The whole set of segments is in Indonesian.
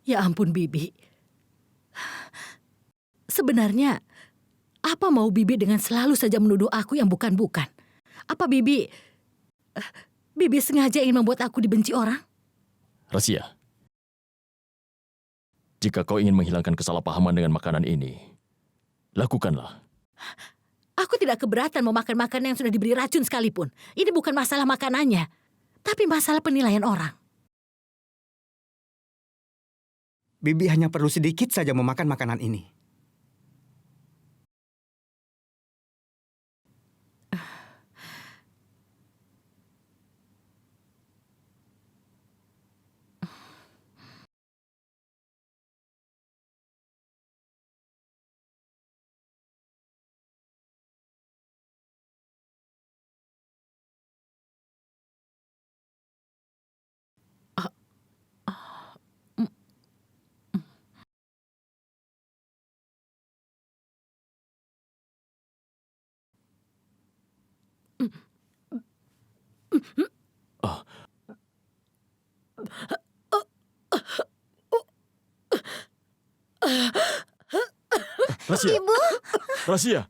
Ya ampun, Bibi. Sebenarnya, apa mau Bibi dengan selalu saja menuduh aku yang bukan-bukan? Apa Bibi sengaja ingin membuat aku dibenci orang? Razia, jika kau ingin menghilangkan kesalahpahaman dengan makanan ini, lakukanlah. Aku tidak keberatan memakan makanan yang sudah diberi racun sekalipun. Ini bukan masalah makanannya, tapi masalah penilaian orang. Bibi hanya perlu sedikit saja memakan makanan ini. Ah, Razia, Ibu, Razia,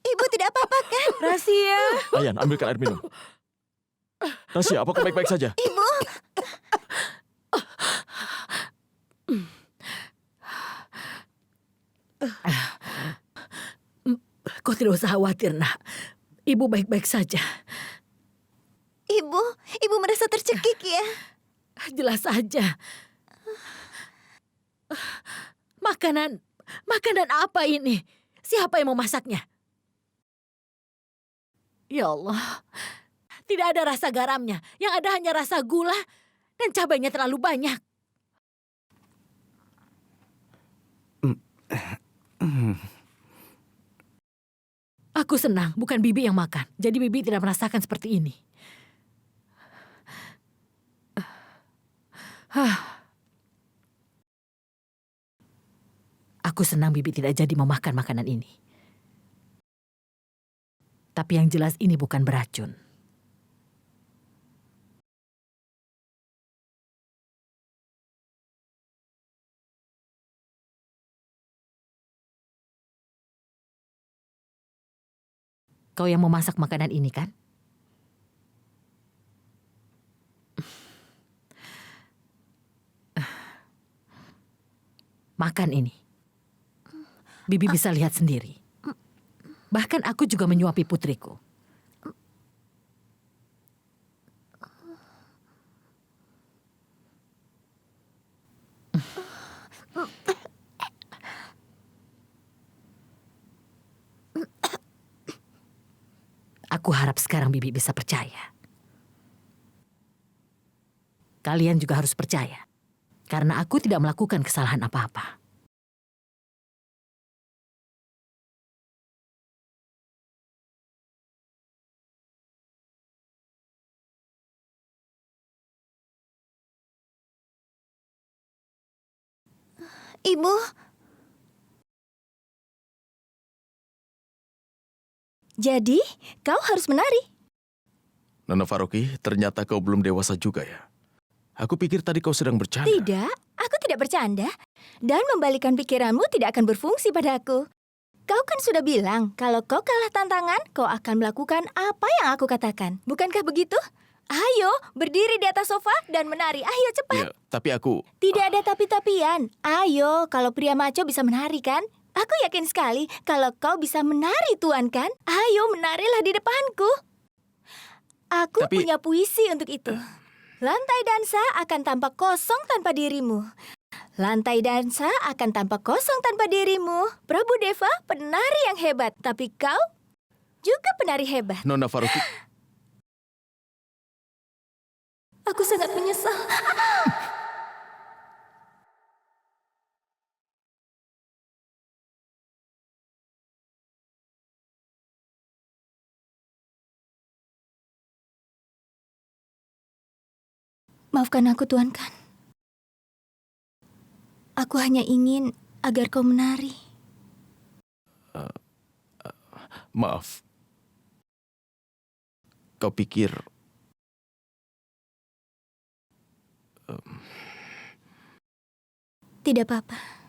ibu tidak apa-apa kan? Rahasia. Ayan, ambilkan air minum. Razia, apakah baik-baik saja? Ibu, Kau tidak usah khawatir, nak. Ibu baik-baik saja. ibu merasa tercekik ya? Jelas saja. Makanan apa ini? Siapa yang memasaknya? Ya Allah, tidak ada rasa garamnya. Yang ada hanya rasa gula dan cabainya terlalu banyak. Aku senang, bukan Bibi yang makan. Jadi Bibi tidak merasakan seperti ini. Aku senang Bibi tidak jadi memakan makanan ini. Tapi yang jelas ini bukan beracun. Kau yang memasak makanan ini kan? Makan ini. Bibi bisa lihat sendiri. Bahkan aku juga menyuapi putriku. Aku harap sekarang Bibi bisa percaya. Kalian juga harus percaya. Karena aku tidak melakukan kesalahan apa-apa. Ibu. Jadi, kau harus menari. Nona Faroki, ternyata kau belum dewasa juga ya. Aku pikir tadi kau sedang bercanda. Tidak, aku tidak bercanda. Dan membalikan pikiranmu tidak akan berfungsi pada aku. Kau kan sudah bilang, kalau kau kalah tantangan, kau akan melakukan apa yang aku katakan. Bukankah begitu? Ayo, berdiri di atas sofa dan menari. Ayo, cepat. Ya, tapi aku... Tidak ada tapi-tapian. Ayo, kalau pria maco bisa menari kan? Aku yakin sekali kalau kau bisa menari, Tuan kan? Ayo, menarilah di depanku. Aku Tapi- punya puisi untuk itu. Lantai dansa akan tampak kosong tanpa dirimu. Lantai dansa akan tampak kosong tanpa dirimu. Prabu Deva, penari yang hebat. Tapi kau juga penari hebat. Nona Faroki... Aku sangat menyesal. Maafkan aku, Tuan Kan. Aku hanya ingin agar kau menari. Maaf. Kau pikir... Tidak apa-apa.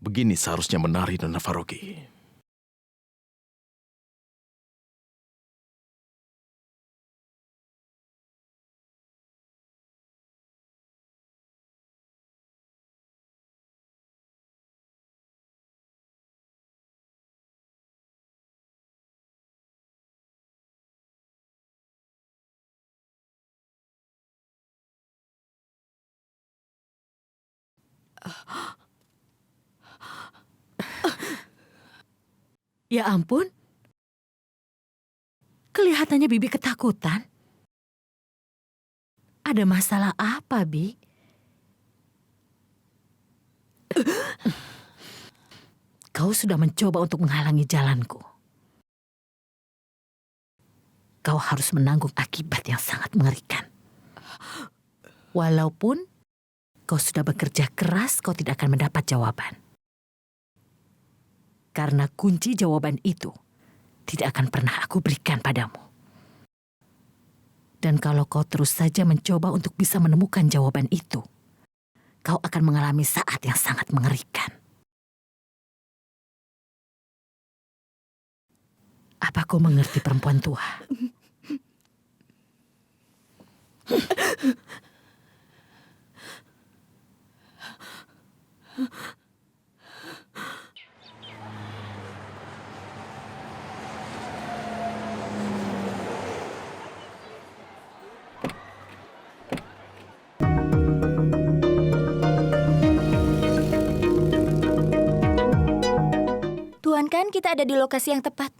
Begini seharusnya menari, Nona Faroki. Ya ampun. Kelihatannya Bibi ketakutan. Ada masalah apa, Bi? Kau sudah mencoba untuk menghalangi jalanku. Kau harus menanggung akibat yang sangat mengerikan. Walaupun kau sudah bekerja keras, kau tidak akan mendapat jawaban. Karena kunci jawaban itu tidak akan pernah aku berikan padamu. Dan kalau kau terus saja mencoba untuk bisa menemukan jawaban itu, kau akan mengalami saat yang sangat mengerikan. Apa kau mengerti, perempuan tua? Tuan kan kita ada di lokasi yang tepat.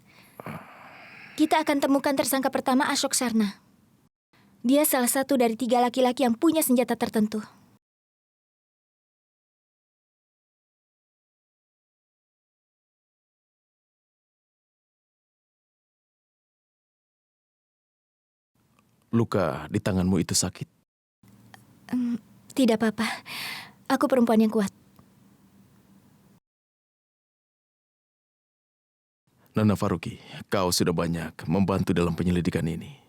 Kita akan temukan tersangka pertama Ashok Sharna. Dia salah satu dari 3 laki-laki yang punya senjata tertentu. Luka di tanganmu itu sakit? Tidak apa-apa. Aku perempuan yang kuat. Nona Faroki, kau sudah banyak membantu dalam penyelidikan ini.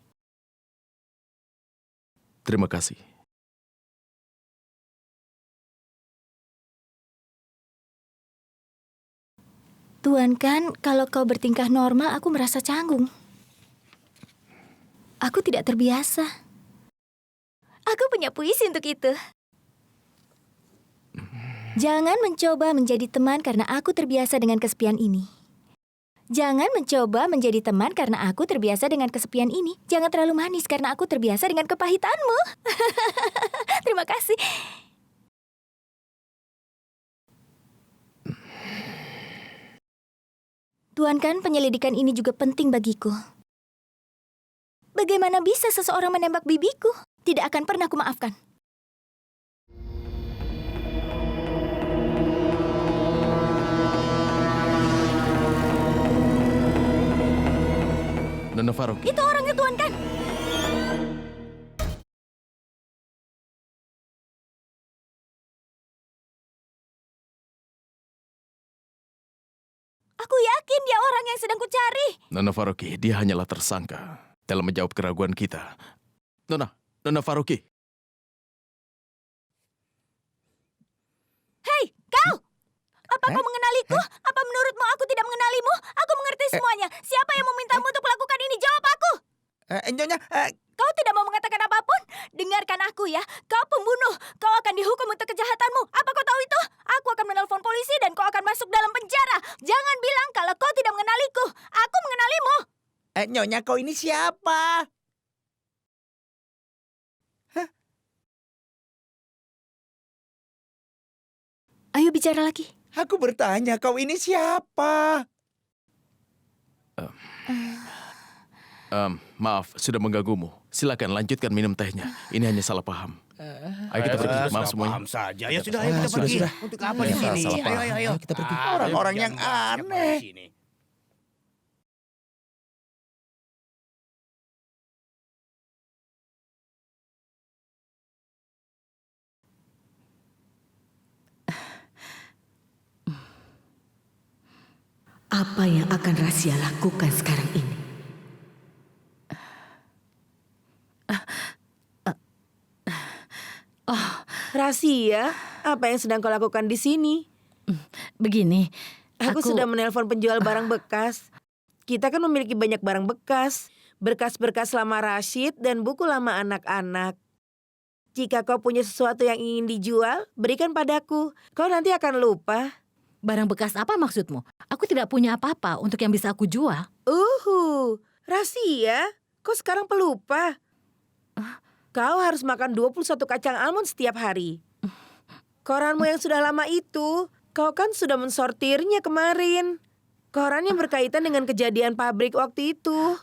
Terima kasih. Tuan kan, kalau kau bertingkah normal, aku merasa canggung. Aku tidak terbiasa. Aku punya puisi untuk itu. Jangan mencoba menjadi teman karena aku terbiasa dengan kesepian ini. Jangan mencoba menjadi teman karena aku terbiasa dengan kesepian ini. Jangan terlalu manis karena aku terbiasa dengan kepahitanmu. Terima kasih. Tuan kan penyelidikan ini juga penting bagiku. Bagaimana bisa seseorang menembak bibiku? Tidak akan pernah kumaafkan. Nona Farouk, Itu orangnya Tuan kan? Aku yakin dia orang yang sedang kucari. Nona Farouki, dia hanyalah tersangka dalam menjawab keraguan kita. Nona Farouki. Hei, kau! Apa kau mengenaliku? Apa menurutmu aku tidak mengenalimu? Aku mengerti semuanya. Siapa yang memintamu untuk melakukan ini? Jawab aku! Nyonya, Kau tidak mau mengatakan apapun? Dengarkan aku ya. Kau pembunuh. Kau akan dihukum untuk kejahatanmu. Apa kau tahu itu? Aku akan menelpon polisi dan kau akan masuk dalam penjara. Jangan bilang kalau kau tidak mengenaliku. Aku mengenalimu. Nyonya, kau ini siapa? Ayo bicara lagi. Aku bertanya, kau ini siapa? Maaf, sudah mengganggumu. Silakan lanjutkan minum tehnya. Ini hanya salah paham. Ayo kita pergi. Maaf semuanya. Paham saja. Ya sudah, ayo kita sudah, pergi. sudah. Untuk apa di Ya, sini? salah paham. Ayo. Kita pergi. Ayo, Orang-orang yang jangan bahas siapa aneh. di sini. Apa yang akan Rahasia lakukan sekarang ini? Rahasia, apa yang sedang kau lakukan di sini? Begini, Aku sudah menelpon penjual barang bekas. Kita kan memiliki banyak barang bekas. Berkas-berkas lama Rashid dan buku lama anak-anak. Jika kau punya sesuatu yang ingin dijual, berikan padaku. Kau nanti akan lupa. barang bekas apa maksudmu? Aku tidak punya apa-apa untuk yang bisa aku jual. Rahasia, kau sekarang pelupa. Kau harus makan 21 kacang almond setiap hari. Koranmu yang sudah lama itu, kau kan sudah mensortirnya kemarin. Koran yang berkaitan dengan kejadian pabrik waktu itu.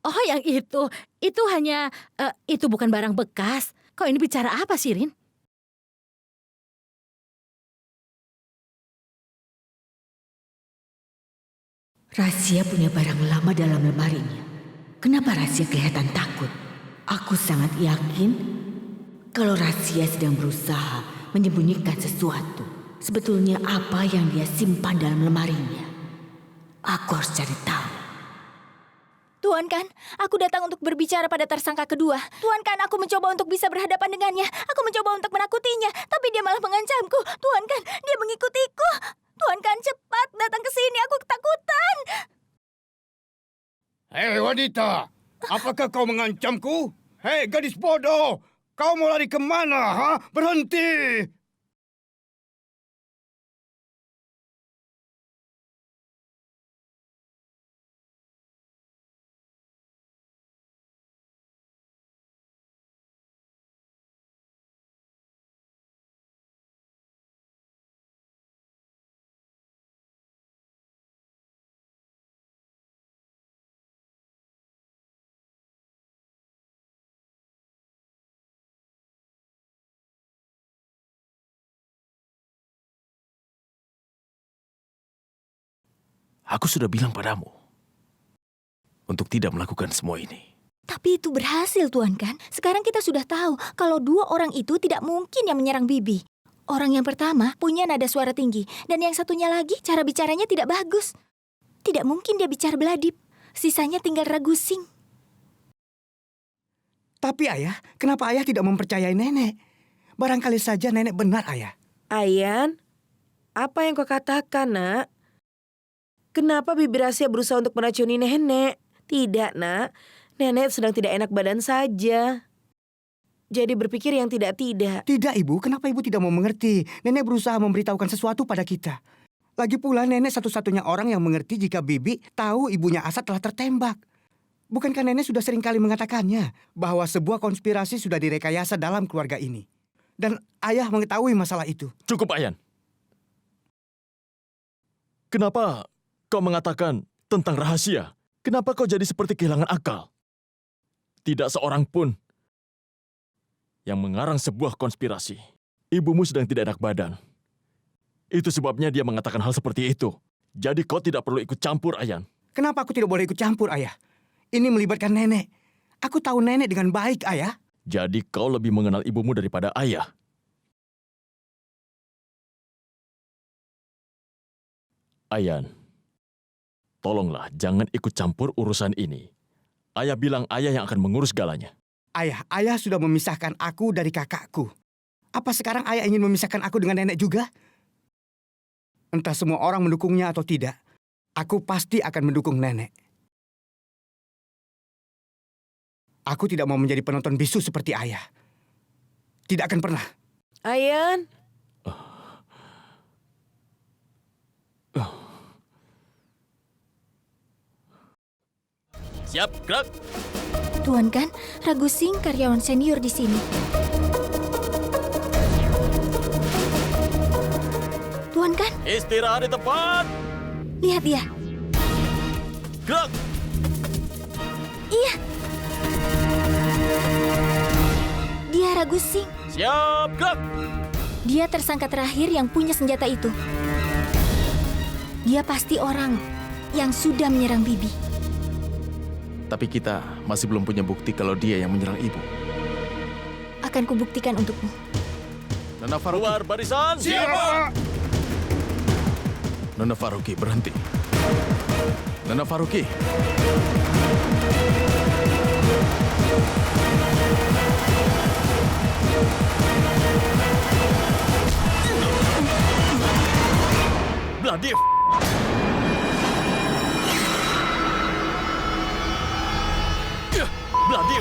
Oh, yang itu hanya itu bukan barang bekas. Kau ini bicara apa sih, Rin? Rahasia punya barang lama dalam lemarinya. Kenapa Rahasia kelihatan takut? Aku sangat yakin kalau Rahasia sedang berusaha menyembunyikan sesuatu. Sebetulnya apa yang dia simpan dalam lemarinya? Aku harus cari tahu. Tuan kan, aku datang untuk berbicara pada tersangka kedua. Tuan kan, aku mencoba untuk bisa berhadapan dengannya. Aku mencoba untuk menakutinya, tapi dia malah mengancamku. Tuan kan, dia mengikutiku. Tuan kan, cepat datang ke sini, aku ketakutan. Hei wanita, apakah kau mengancamku? Hei gadis bodoh, kau mau lari kemana? Ha? Berhenti! Aku sudah bilang padamu untuk tidak melakukan semua ini. Tapi itu berhasil, Tuan kan. Sekarang kita sudah tahu kalau dua orang itu tidak mungkin yang menyerang Bibi. Orang yang pertama punya nada suara tinggi, dan yang satunya lagi cara bicaranya tidak bagus. Tidak mungkin dia bicara beladib. Sisanya tinggal ragusing. Tapi ayah, kenapa ayah tidak mempercayai nenek? Barangkali saja nenek benar, ayah. Ayan, apa yang kau katakan, nak? Kenapa Bibi Rahasia berusaha untuk meracuni nenek? Tidak, nak. Nenek sedang tidak enak badan saja. Jadi berpikir yang tidak-tidak. Tidak, ibu. Kenapa ibu tidak mau mengerti? Nenek berusaha memberitahukan sesuatu pada kita. Lagi pula nenek satu-satunya orang yang mengerti jika Bibi tahu ibunya Asa telah tertembak. Bukankah nenek sudah sering kali mengatakannya bahwa sebuah konspirasi sudah direkayasa dalam keluarga ini? Dan ayah mengetahui masalah itu. Cukup, Ayan. Kenapa kau mengatakan tentang rahasia? Kenapa kau jadi seperti kehilangan akal? Tidak seorang pun yang mengarang sebuah konspirasi. Ibumu sedang tidak enak badan. Itu sebabnya dia mengatakan hal seperti itu. Jadi kau tidak perlu ikut campur, Ayan. Kenapa aku tidak boleh ikut campur, ayah? Ini melibatkan nenek. Aku tahu nenek dengan baik, ayah. Jadi kau lebih mengenal ibumu daripada ayah. Ayan, tolonglah jangan ikut campur urusan ini. Ayah bilang ayah yang akan mengurus segalanya. Ayah sudah memisahkan aku dari kakakku. Apa sekarang ayah ingin memisahkan aku dengan nenek juga? Entah semua orang mendukungnya atau tidak, aku pasti akan mendukung nenek. Aku tidak mau menjadi penonton bisu seperti ayah. Tidak akan pernah. Ayan, Siap, gerak. Tuan Kan, Ragu Singh karyawan senior di sini. Tuan Kan, Istirahat di tempat. lihat dia. Gerak. Iya. Dia Ragu Singh. Siap, gerak. Dia tersangka terakhir yang punya senjata itu. Dia pasti orang yang sudah menyerang Bibi. Tapi kita masih belum punya bukti kalau dia yang menyerang ibu. Akan kubuktikan untukmu. Nona Faruqi. Keluar barisan. Siapa? Nona Faruqi, berhenti. Nona Faruqi. Bloody Bloody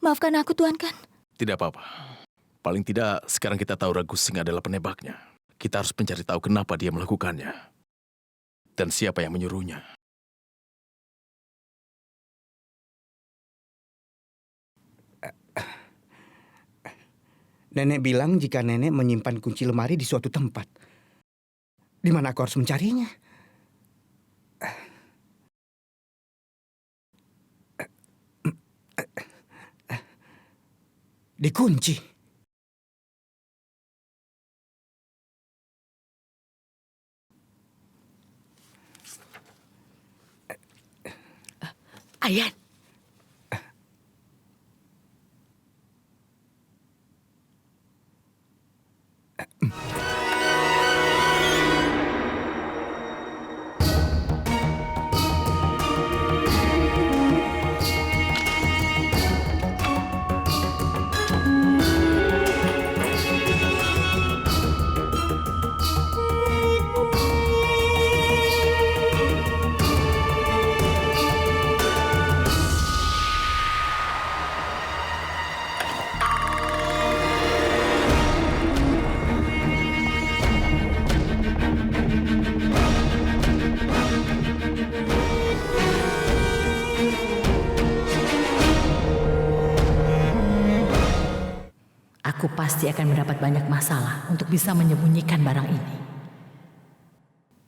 Maafkan aku, Tuan Kan. Tidak apa-apa. Paling tidak sekarang kita tahu Ragu Singh adalah penebaknya. Kita harus mencari tahu kenapa dia melakukannya. Dan siapa yang menyuruhnya. Nenek bilang jika nenek menyimpan kunci lemari di suatu tempat. Di mana aku harus mencarinya? Dikunci. Ayan, aku pasti akan mendapat banyak masalah untuk bisa menyembunyikan barang ini.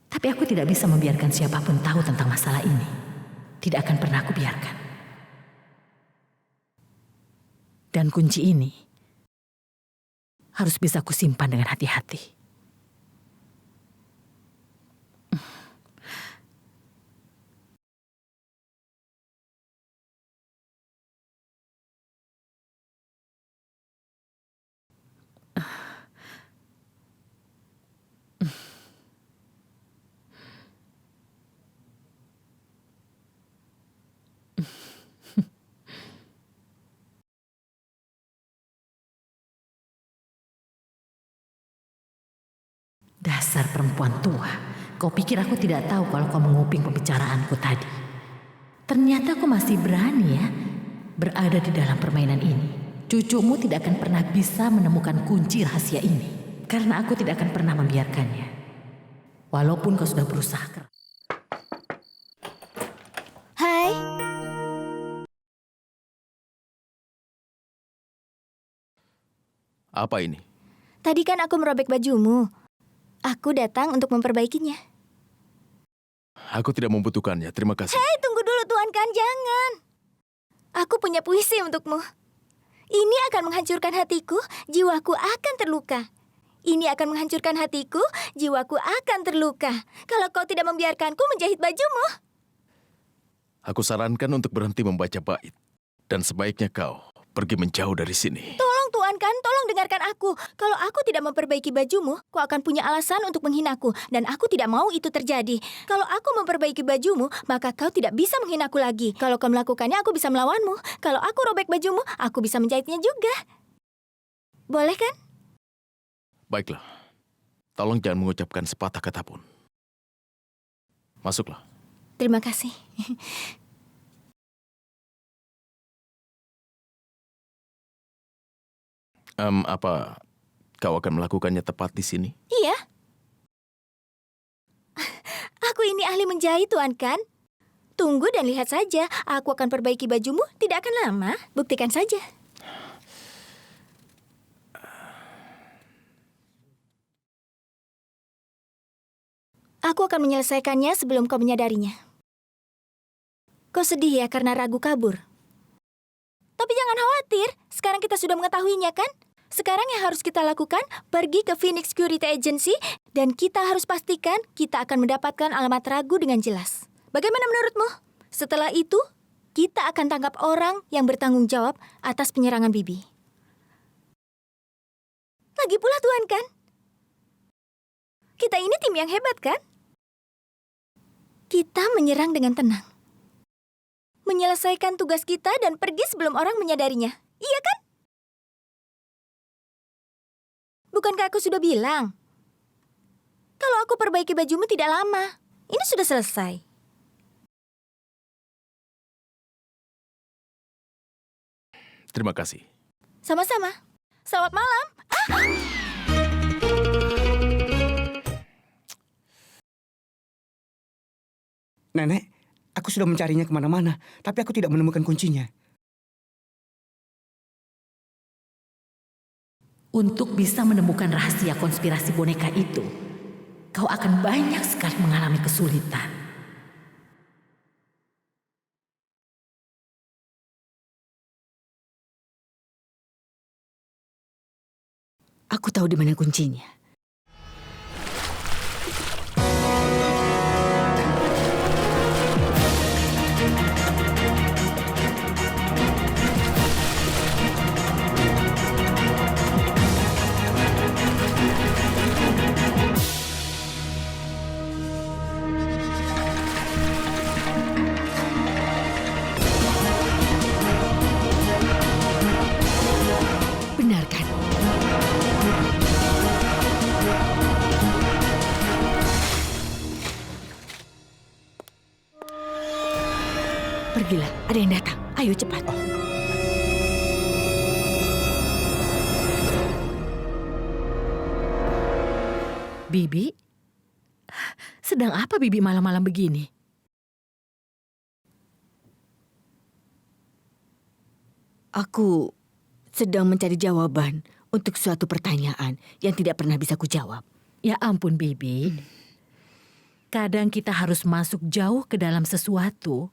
Tapi aku tidak bisa membiarkan siapapun tahu tentang masalah ini. Tidak akan pernah aku biarkan. Dan kunci ini harus bisa kusimpan dengan hati-hati. Dasar perempuan tua, kau pikir aku tidak tahu kalau kau menguping pembicaraanku tadi. Ternyata kau masih berani ya berada di dalam permainan ini. Cucumu tidak akan pernah bisa menemukan kunci rahasia ini. Karena aku tidak akan pernah membiarkannya. Walaupun kau sudah berusaha keras. Hai, Apa ini? tadi kan aku merobek bajumu. Aku datang untuk memperbaikinya. Aku tidak membutuhkannya, terima kasih. Hei, tunggu dulu Tuan Kan, jangan. Aku punya puisi untukmu. Ini akan menghancurkan hatiku, jiwaku akan terluka. Ini akan menghancurkan hatiku, jiwaku akan terluka. Kalau kau tidak membiarkanku menjahit bajumu. Aku sarankan untuk berhenti membaca bait. Dan sebaiknya kau pergi menjauh dari sini. Tolong Tuan Kan, tolong dengarkan aku. Kalau aku tidak memperbaiki bajumu, kau akan punya alasan untuk menghinaku. Dan aku tidak mau itu terjadi. Kalau aku memperbaiki bajumu, maka kau tidak bisa menghinaku lagi. Kalau kau melakukannya, aku bisa melawanmu. Kalau aku robek bajumu, aku bisa menjahitnya juga. Boleh kan? Baiklah, tolong jangan mengucapkan sepatah kata pun. Masuklah. Terima kasih. Apa kau akan melakukannya tepat di sini? Iya. Aku ini ahli menjahit, Tuan Kan. Tunggu dan lihat saja. Aku akan perbaiki bajumu, tidak akan lama. Buktikan saja. Aku akan menyelesaikannya sebelum kau menyadarinya. Kau sedih ya karena ragu kabur? Tapi jangan khawatir, sekarang kita sudah mengetahuinya kan? Sekarang yang harus kita lakukan, pergi ke Phoenix Security Agency dan kita harus pastikan kita akan mendapatkan alamat Ragu dengan jelas. Bagaimana menurutmu? Setelah itu, kita akan tangkap orang yang bertanggung jawab atas penyerangan Bibi. Lagi pula Tuan Kan, kita ini tim yang hebat kan? Kita menyerang dengan tenang. Menyelesaikan tugas kita dan pergi sebelum orang menyadarinya. Iya kan? Bukankah aku sudah bilang? Kalau aku perbaiki bajumu tidak lama. Ini sudah selesai. Terima kasih. Sama-sama. Selamat malam. Nenek, aku sudah mencarinya kemana-mana, tapi aku tidak menemukan kuncinya. Untuk bisa menemukan rahasia konspirasi boneka itu, kau akan banyak sekali mengalami kesulitan. Aku tahu di mana kuncinya. Benar kan? Pergilah, ada yang datang. Ayo cepat. Bibi? Sedang apa Bibi malam-malam begini? Aku sedang mencari jawaban untuk suatu pertanyaan yang tidak pernah bisa kujawab. Ya ampun Bibi. Kadang kita harus masuk jauh ke dalam sesuatu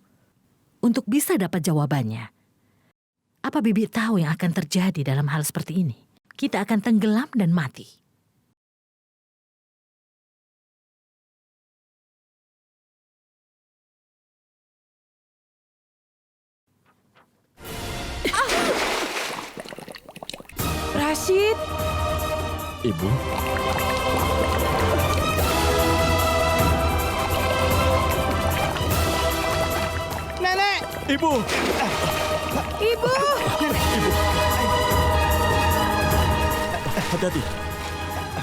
untuk bisa dapat jawabannya. Apa Bibi tahu yang akan terjadi dalam hal seperti ini? Kita akan tenggelam dan mati. Rashid, Ibu, Nenek! Ibu! Ibu! Hati-hati.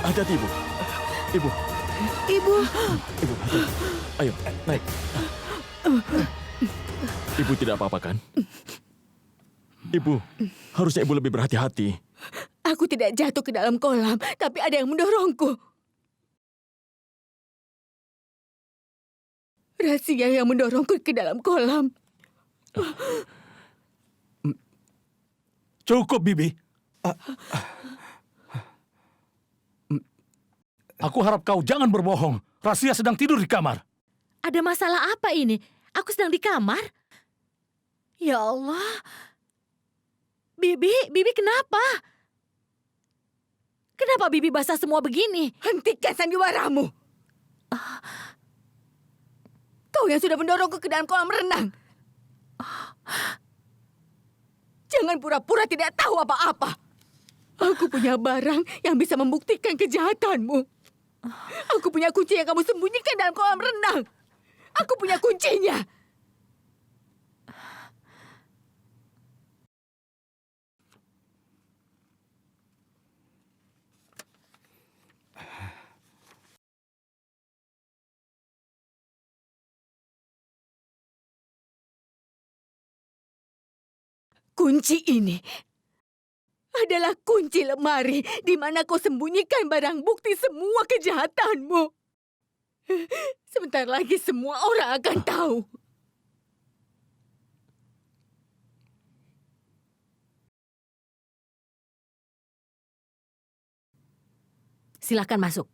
Hati-hati, Ibu. Ibu, Ibu, Ibu, ayo, naik. Ibu tidak apa-apa kan? Ibu, harusnya ibu lebih berhati-hati. Aku tidak jatuh ke dalam kolam, tapi ada yang mendorongku. Razia yang mendorongku ke dalam kolam. Cukup, Bibi. Aku harap kau jangan berbohong. Razia sedang tidur di kamar. Ada masalah apa ini? Aku sedang di kamar. Ya Allah. Bibi kenapa? Kenapa Bibi basah semua begini? Hentikan sandiwaramu. Kau yang sudah mendorongku ke dalam kolam renang. Jangan pura-pura tidak tahu apa-apa. Aku punya barang yang bisa membuktikan kejahatanmu. Aku punya kunci yang kamu sembunyikan dalam kolam renang. Aku punya kuncinya. Kunci ini adalah kunci lemari di mana kau sembunyikan barang bukti semua kejahatanmu. Sebentar lagi semua orang akan tahu. Silakan masuk.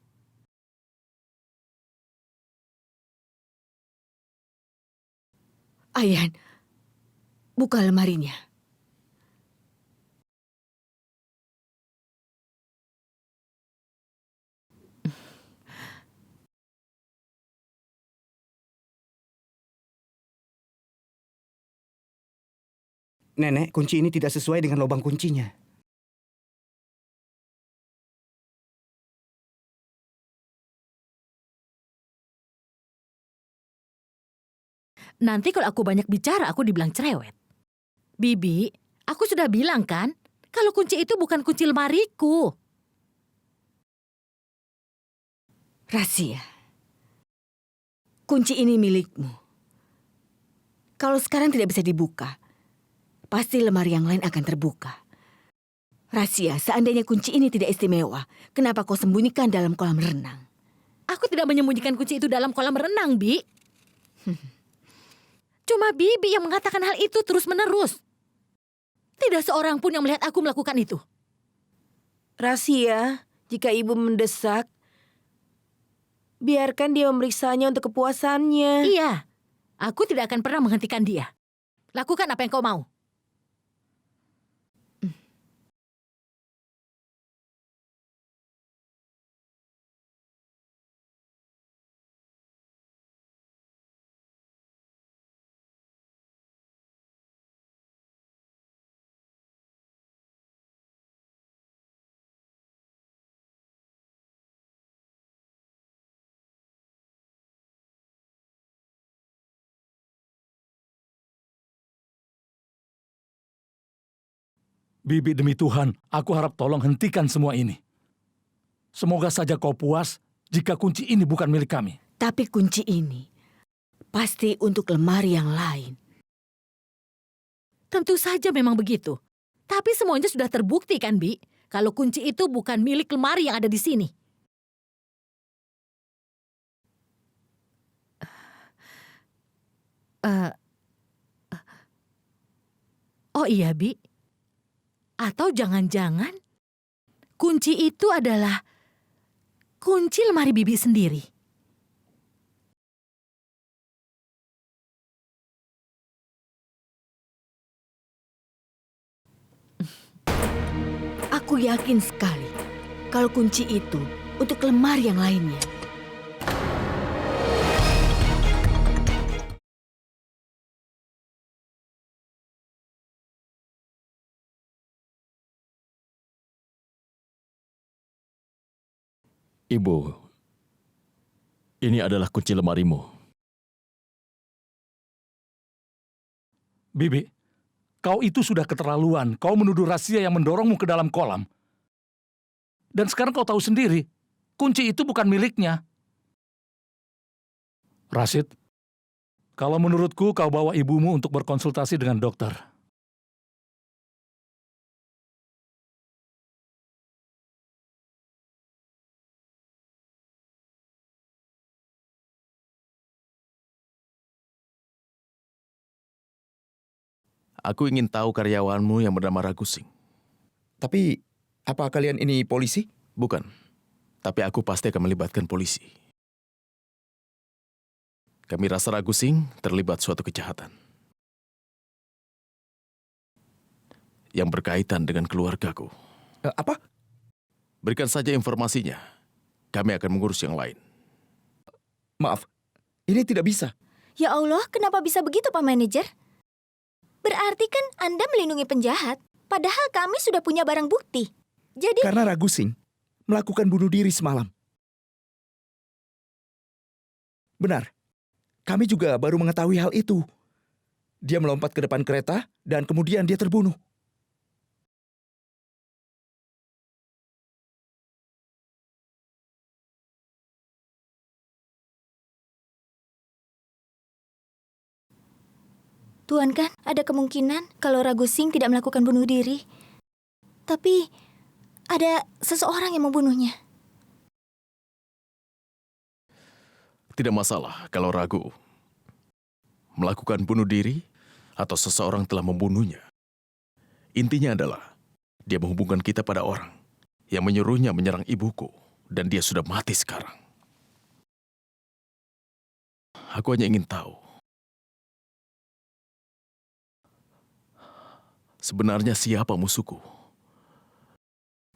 Ayan, buka lemarinya. Nenek, kunci ini tidak sesuai dengan lubang kuncinya. Nanti kalau aku banyak bicara, aku dibilang cerewet. Bibi, aku sudah bilang kan, kalau kunci itu bukan kunci lemariku. Razia, kunci ini milikmu. Kalau sekarang tidak bisa dibuka, pasti lemari yang lain akan terbuka. Razia, seandainya kunci ini tidak istimewa, kenapa kau sembunyikan dalam kolam renang? Aku tidak menyembunyikan kunci itu dalam kolam renang, Bi. Cuma Bibi yang mengatakan hal itu terus-menerus. Tidak seorang pun yang melihat aku melakukan itu. Razia, jika ibu mendesak, biarkan dia memeriksanya untuk kepuasannya. Iya, aku tidak akan pernah menghentikan dia. Lakukan apa yang kau mau. Bibi, demi Tuhan, aku harap tolong hentikan semua ini. Semoga saja kau puas jika kunci ini bukan milik kami. Tapi kunci ini pasti untuk lemari yang lain. Tentu saja memang begitu. Tapi semuanya sudah terbukti kan, Bi? Kalau kunci itu bukan milik lemari yang ada di sini. Oh iya, Bi. Atau jangan-jangan kunci itu adalah kunci lemari Bibi sendiri. Aku yakin sekali kalau kunci itu untuk lemari yang lainnya. Ibu, ini adalah kunci lemarimu. Bibi, kau itu sudah keterlaluan. Kau menuduh Razia yang mendorongmu ke dalam kolam. Dan sekarang kau tahu sendiri, Kunci itu bukan miliknya. Rashid, kalau menurutku kau bawa ibumu untuk berkonsultasi dengan dokter. Aku ingin tahu karyawanmu yang bernama Ragusing. Tapi, apa kalian ini polisi? Bukan, tapi aku pasti akan melibatkan polisi. Kami rasa Ragusing terlibat suatu kejahatan yang berkaitan dengan keluargaku. Apa? Berikan saja informasinya. Kami akan mengurus yang lain. Maaf, ini tidak bisa. Ya Allah, kenapa bisa begitu Pak Manajer? Berarti kan Anda melindungi penjahat, padahal kami sudah punya barang bukti. Jadi, Karena Ragusing melakukan bunuh diri semalam. Benar, kami juga baru mengetahui hal itu. Dia melompat ke depan kereta dan kemudian dia terbunuh. Tuan kan ada kemungkinan kalau Ragusing tidak melakukan bunuh diri. Tapi ada seseorang yang membunuhnya. Tidak masalah kalau Ragu melakukan bunuh diri atau seseorang telah membunuhnya. Intinya adalah dia menghubungkan kita pada orang yang menyuruhnya menyerang ibuku dan dia sudah mati sekarang. Aku hanya ingin tahu sebenarnya siapa musuhku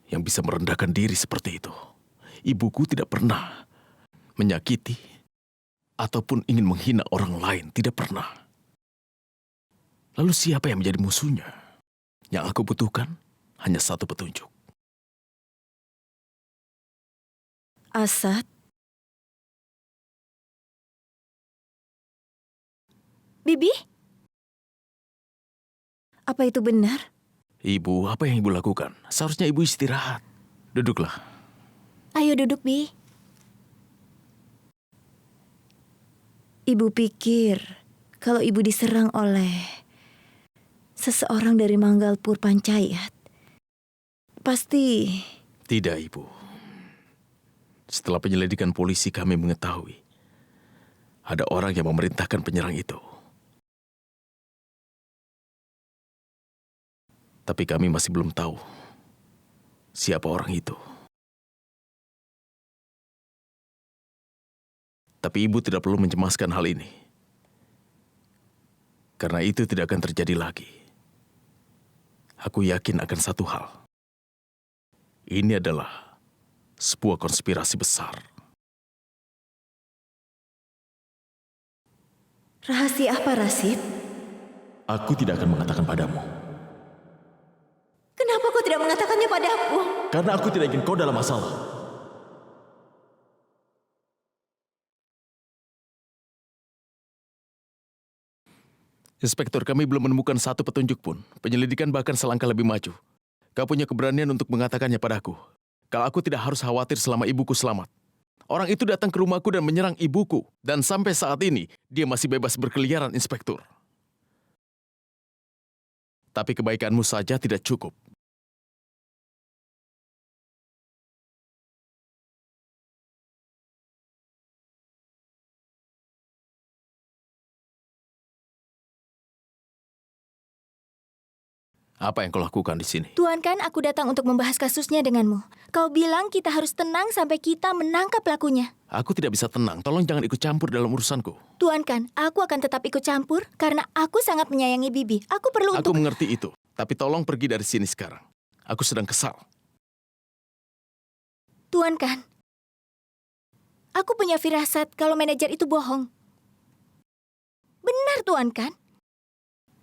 yang bisa merendahkan diri seperti itu. Ibuku tidak pernah menyakiti ataupun ingin menghina orang lain, tidak pernah. Lalu siapa yang menjadi musuhnya? Yang aku butuhkan hanya satu petunjuk. Asad? Bibi? Apa itu benar? Ibu, apa yang ibu lakukan? Seharusnya ibu istirahat. Duduklah. Ayo duduk, Bi. Ibu pikir kalau ibu diserang oleh seseorang dari Manggalpur Pancayat, pasti... Tidak, ibu. Setelah penyelidikan polisi kami mengetahui ada orang yang memerintahkan penyerang itu. Tapi kami masih belum tahu siapa orang itu. Tapi ibu tidak perlu mencemaskan hal ini. Karena itu tidak akan terjadi lagi. Aku yakin akan satu hal. Ini adalah sebuah konspirasi besar. Rahasia apa, Rashid? Aku tidak akan mengatakan padamu. Kenapa kau tidak mengatakannya padaku? Karena aku tidak ingin kau dalam masalah. Inspektur, kami belum menemukan satu petunjuk pun. Penyelidikan bahkan selangkah lebih maju. Kau punya keberanian untuk mengatakannya padaku. Kalau aku tidak harus khawatir selama ibuku selamat. Orang itu datang ke rumahku dan menyerang ibuku. Dan sampai saat ini, dia masih bebas berkeliaran, Inspektur. Tapi kebaikanmu saja tidak cukup. Apa yang kau lakukan di sini? Tuan kan aku datang untuk membahas kasusnya denganmu. Kau bilang kita harus tenang sampai kita menangkap pelakunya. Aku tidak bisa tenang. Tolong jangan ikut campur dalam urusanku. Tuan kan, aku akan tetap ikut campur karena aku sangat menyayangi Bibi. Aku perlu Aku untuk... mengerti itu. Tapi tolong pergi dari sini sekarang. Aku sedang kesal. Tuan kan, aku punya firasat kalau manajer itu bohong. Benar Tuan kan?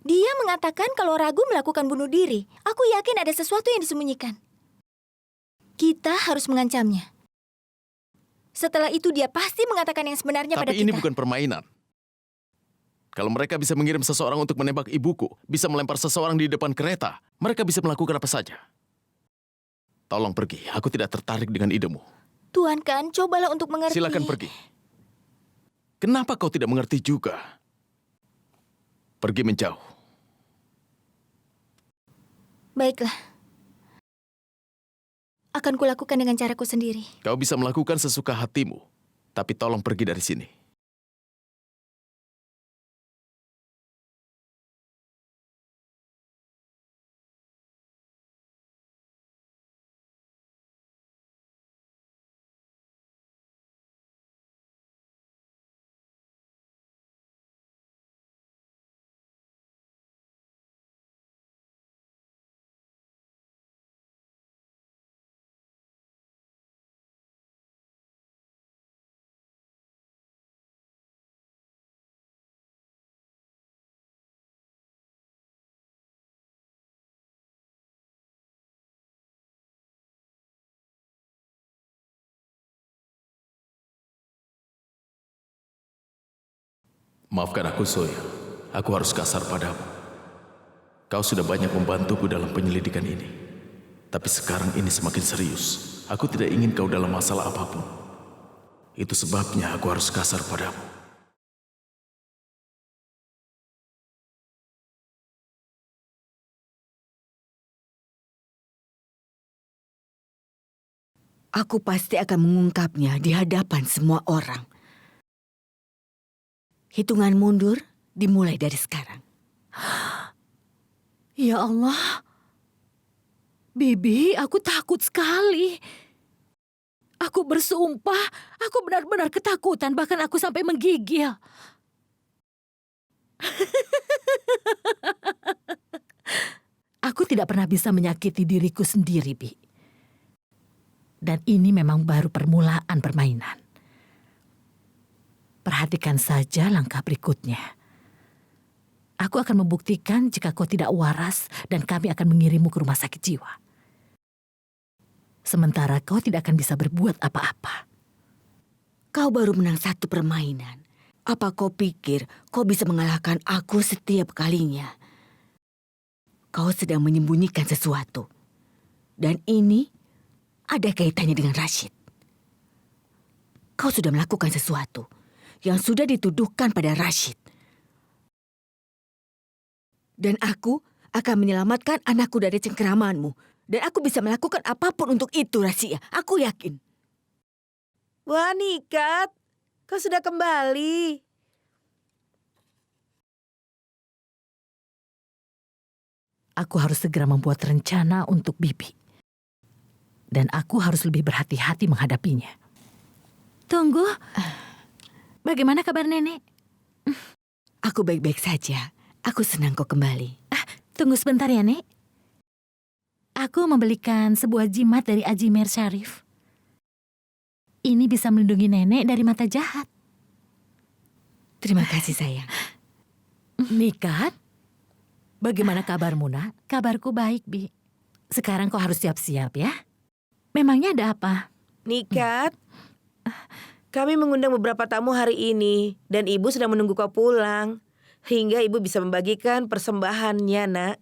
Dia mengatakan kalau Ragu melakukan bunuh diri. Aku yakin ada sesuatu yang disembunyikan. Kita harus mengancamnya. Setelah itu dia pasti mengatakan yang sebenarnya pada Tapi kita. ini bukan permainan. Kalau mereka bisa mengirim seseorang untuk menembak ibuku, bisa melempar seseorang di depan kereta, mereka bisa melakukan apa saja. Tolong pergi, aku tidak tertarik dengan idemu. Tuan Kan, cobalah untuk mengerti. Silakan pergi. Kenapa kau tidak mengerti juga? Pergi menjauh. Baiklah. Akan kulakukan dengan caraku sendiri. Kau bisa melakukan sesuka hatimu, tapi tolong pergi dari sini. Maafkan aku, Soya. Aku harus kasar padamu. Kau sudah banyak membantuku dalam penyelidikan ini. Tapi sekarang ini semakin serius. Aku tidak ingin kau dalam masalah apapun. Itu sebabnya aku harus kasar padamu. Aku pasti akan mengungkapnya di hadapan semua orang. Hitungan mundur dimulai dari sekarang. Ya Allah. Bibi, aku takut sekali. Aku bersumpah, aku benar-benar ketakutan, bahkan aku sampai menggigil. Aku tidak pernah bisa menyakiti diriku sendiri, Bi. Dan ini memang baru permulaan permainan. Perhatikan saja langkah berikutnya. Aku akan membuktikan jika kau tidak waras dan kami akan mengirimmu ke rumah sakit jiwa. Sementara kau tidak akan bisa berbuat apa-apa. Kau baru menang satu permainan. Apa kau pikir kau bisa mengalahkan aku setiap kalinya? Kau sedang menyembunyikan sesuatu. Dan ini ada kaitannya dengan Rashid. Kau sudah melakukan sesuatu yang sudah dituduhkan pada Rashid. Dan aku akan menyelamatkan anakku dari cengkeramanmu. Dan aku bisa melakukan apapun untuk itu, Rasia. Aku yakin. Wah, Nikat, kau sudah kembali. Aku harus segera membuat rencana untuk Bibi. Dan aku harus lebih berhati-hati menghadapinya. Tunggu. Bagaimana kabar nenek? Aku baik-baik saja. Aku senang kau kembali. Tunggu sebentar ya, Nek. Aku membelikan sebuah jimat dari Ajmer Syarif. Ini bisa melindungi nenek dari mata jahat. Terima kasih, sayang. Nikat, bagaimana kabarmu, Nak? Kabarku baik, Bi. Sekarang kau harus siap-siap ya. Memangnya ada apa? Nikat, kami mengundang beberapa tamu hari ini dan ibu sedang menunggu kau pulang. Hingga ibu bisa membagikan persembahannya, Nak.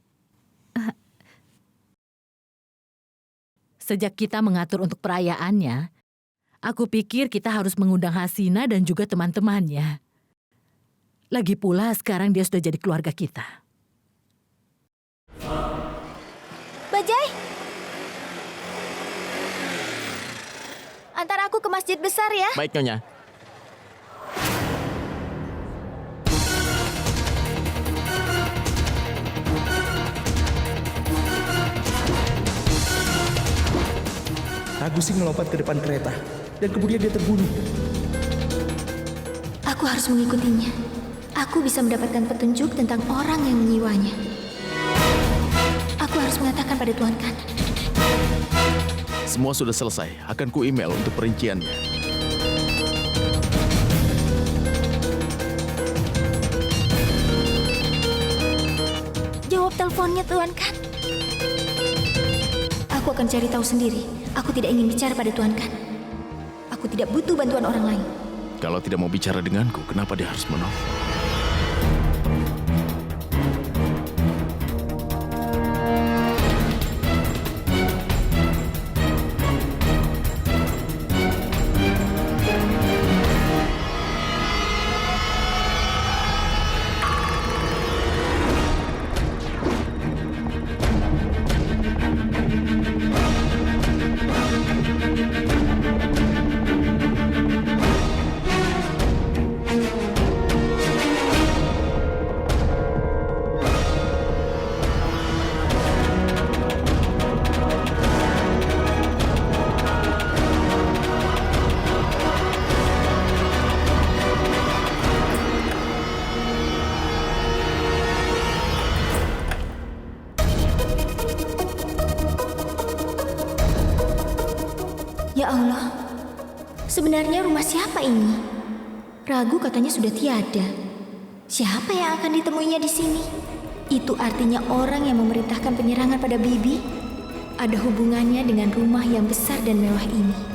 Sejak kita mengatur untuk perayaannya, aku pikir kita harus mengundang Hasina dan juga teman-temannya. Lagi pula sekarang dia sudah jadi keluarga kita. Bajai! Antar aku ke masjid besar ya. Baik, Nyonya. Agustin melompat ke depan kereta dan kemudian dia terbunuh. Aku harus mengikutinya. Aku bisa mendapatkan petunjuk tentang orang yang menyiwanya. Aku harus mengatakan pada Tuan Kan. Semua sudah selesai. Akan ku email untuk perinciannya. Jawab teleponnya, Tuan Kan. Aku akan cari tahu sendiri. Aku tidak ingin bicara pada Tuan Kan. Aku tidak butuh bantuan orang lain. Kalau tidak mau bicara denganku, kenapa dia harus menolak? Ya Allah, sebenarnya rumah siapa ini? Ragu katanya sudah tiada. Siapa yang akan ditemuinya di sini? Itu artinya orang yang memerintahkan penyerangan pada Bibi ada hubungannya dengan rumah yang besar dan mewah ini.